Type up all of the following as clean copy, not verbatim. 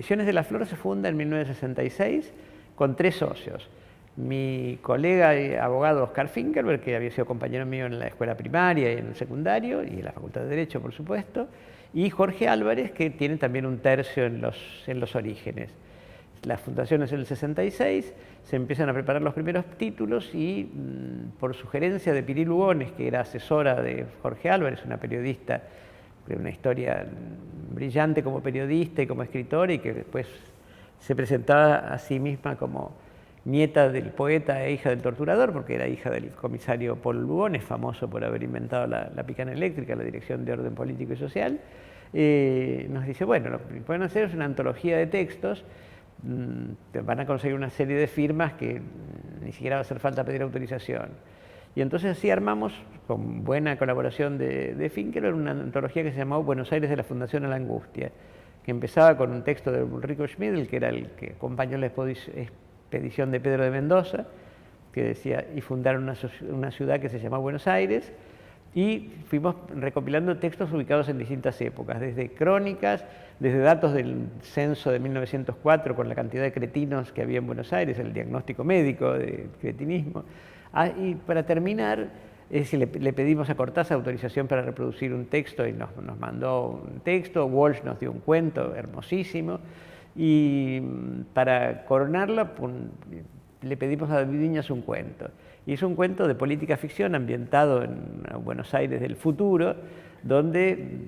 Misiones de la Flor se funda en 1966 con 3 socios. Mi colega y abogado Oscar Finkelberg, que había sido compañero mío en la escuela primaria y en el secundario, y en la Facultad de Derecho, por supuesto, y Jorge Álvarez, que tiene también un tercio en los orígenes. La fundación es en el 66, se empiezan a preparar los primeros títulos y por sugerencia de Piri Lugones, que era asesora de Jorge Álvarez, una periodista de una historia brillante como periodista y como escritora, y que después se presentaba a sí misma como nieta del poeta e hija del torturador, porque era hija del comisario Paul Lugones, famoso por haber inventado la picana eléctrica, la Dirección de Orden Político y Social. Nos dice, bueno, lo que pueden hacer es una antología de textos, van a conseguir una serie de firmas que ni siquiera va a hacer falta pedir autorización. Y entonces así armamos, con buena colaboración de Finkelberg, una antología que se llamó Buenos Aires de la Fundación a la Angustia, que empezaba con un texto de Ulrico Schmidl, que era el que acompañó la expedición de Pedro de Mendoza, que decía, y fundaron una ciudad que se llamaba Buenos Aires, y fuimos recopilando textos ubicados en distintas épocas, desde crónicas, desde datos del censo de 1904 con la cantidad de cretinos que había en Buenos Aires, el diagnóstico médico de cretinismo, y para terminar, le pedimos a Cortázar autorización para reproducir un texto y nos mandó un texto, Walsh nos dio un cuento hermosísimo, y para coronarla le pedimos a David Viñas un cuento. Y es un cuento de política ficción ambientado en Buenos Aires del futuro, donde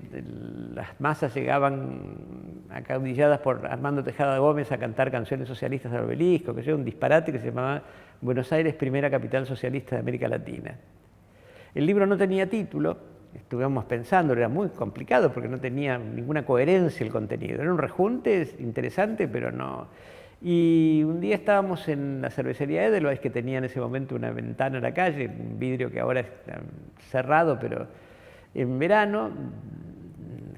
las masas llegaban acaudilladas por Armando Tejada Gómez a cantar canciones socialistas al obelisco, que era un disparate que se llamaba Buenos Aires, primera capital socialista de América Latina. El libro no tenía título, estuvimos pensando, era muy complicado porque no tenía ninguna coherencia el contenido. Era un rejunte interesante, pero no. Y un día estábamos en la cervecería Edelweiss, que tenía en ese momento una ventana a la calle, un vidrio que ahora está cerrado, pero en verano,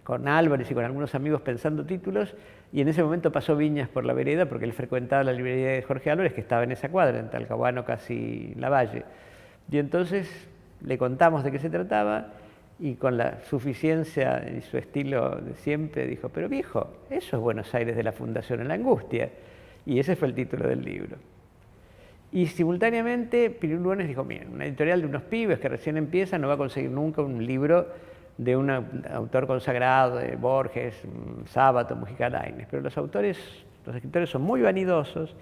con Álvarez y con algunos amigos pensando títulos, y en ese momento pasó Viñas por la vereda, porque él frecuentaba la librería de Jorge Álvarez, que estaba en esa cuadra, en Talcahuano, casi Lavalle. Y entonces le contamos de qué se trataba, y con la suficiencia y su estilo de siempre dijo, pero viejo, eso es Buenos Aires de la Fundación a la Angustia. Y ese fue el título del libro. Y simultáneamente Piri Lugones dijo, miren, una editorial de unos pibes que recién empieza no va a conseguir nunca un libro de un autor consagrado, de Borges, Sábato, Mujica Lainez, pero los escritores son muy vanidosos,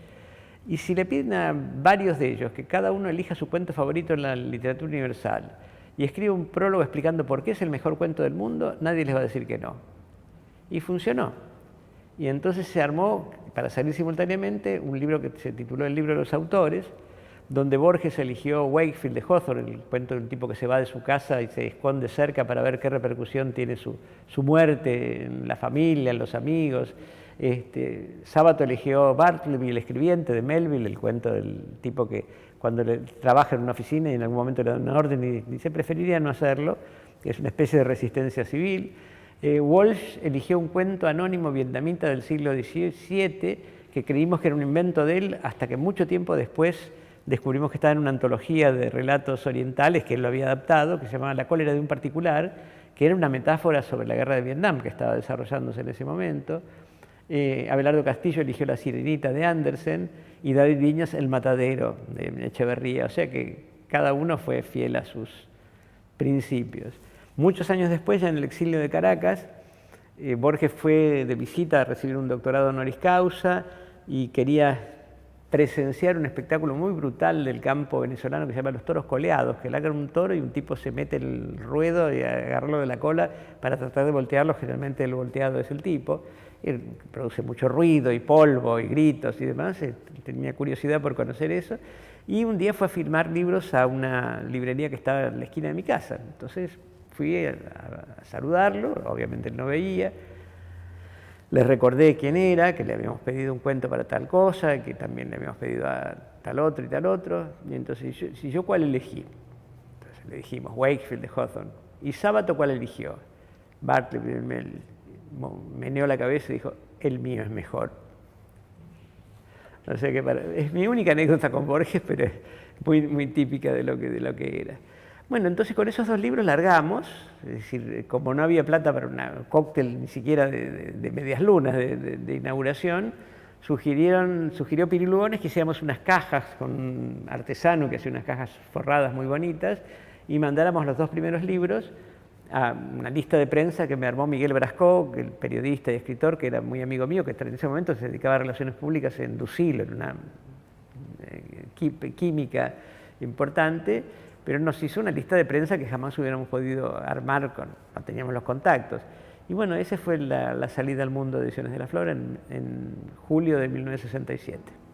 y si le piden a varios de ellos que cada uno elija su cuento favorito en la literatura universal y escriba un prólogo explicando por qué es el mejor cuento del mundo, nadie les va a decir que no. Y funcionó. Y entonces se armó, para salir simultáneamente, un libro que se tituló El libro de los autores, donde Borges eligió Wakefield de Hawthorne, el cuento de un tipo que se va de su casa y se esconde cerca para ver qué repercusión tiene su muerte en la familia, en los amigos. Sábato eligió Bartleby, el escribiente de Melville, el cuento del tipo que cuando trabaja en una oficina y en algún momento le dan una orden y dice preferiría no hacerlo, que es una especie de resistencia civil. Walsh eligió un cuento anónimo vietnamita del siglo XVII que creímos que era un invento de él hasta que mucho tiempo después descubrimos que estaba en una antología de relatos orientales que él lo había adaptado, que se llamaba La cólera de un particular, que era una metáfora sobre la guerra de Vietnam que estaba desarrollándose en ese momento. Abelardo Castillo eligió La sirenita de Andersen y David Viñas El matadero de Echeverría, o sea que cada uno fue fiel a sus principios. Muchos años después, ya en el exilio de Caracas, Borges fue de visita a recibir un doctorado honoris causa y quería presenciar un espectáculo muy brutal del campo venezolano que se llama Los toros coleados, que largan un toro y un tipo se mete el ruedo y agarrarlo de la cola para tratar de voltearlo. Generalmente el volteado es el tipo, y produce mucho ruido y polvo y gritos y demás. Tenía curiosidad por conocer eso, y un día fue a firmar libros a una librería que estaba en la esquina de mi casa. Entonces fui a saludarlo, obviamente él no veía. Les recordé quién era, que le habíamos pedido un cuento para tal cosa, que también le habíamos pedido a tal otro y tal otro. Y entonces, si yo ¿cuál elegí? Entonces le dijimos Wakefield de Hawthorne. ¿Y Sábato cuál eligió? Bartleby de Melville. Meneó la cabeza y dijo, el mío es mejor. O sea que es mi única anécdota con Borges, pero es muy típica de lo que era. Bueno, entonces con esos 2 libros largamos, es decir, como no había plata para un cóctel ni siquiera de medias lunas de inauguración, sugirió Piri Lugones que hiciéramos unas cajas con un artesano que hacía unas cajas forradas muy bonitas y mandáramos los 2 primeros libros a una lista de prensa que me armó Miguel Brasco, el periodista y escritor, que era muy amigo mío, que en ese momento se dedicaba a relaciones públicas en Ducilo, en una química importante, pero nos hizo una lista de prensa que jamás hubiéramos podido armar, no teníamos los contactos. Y bueno, esa fue la salida al mundo de Ediciones de la Flor en julio de 1967.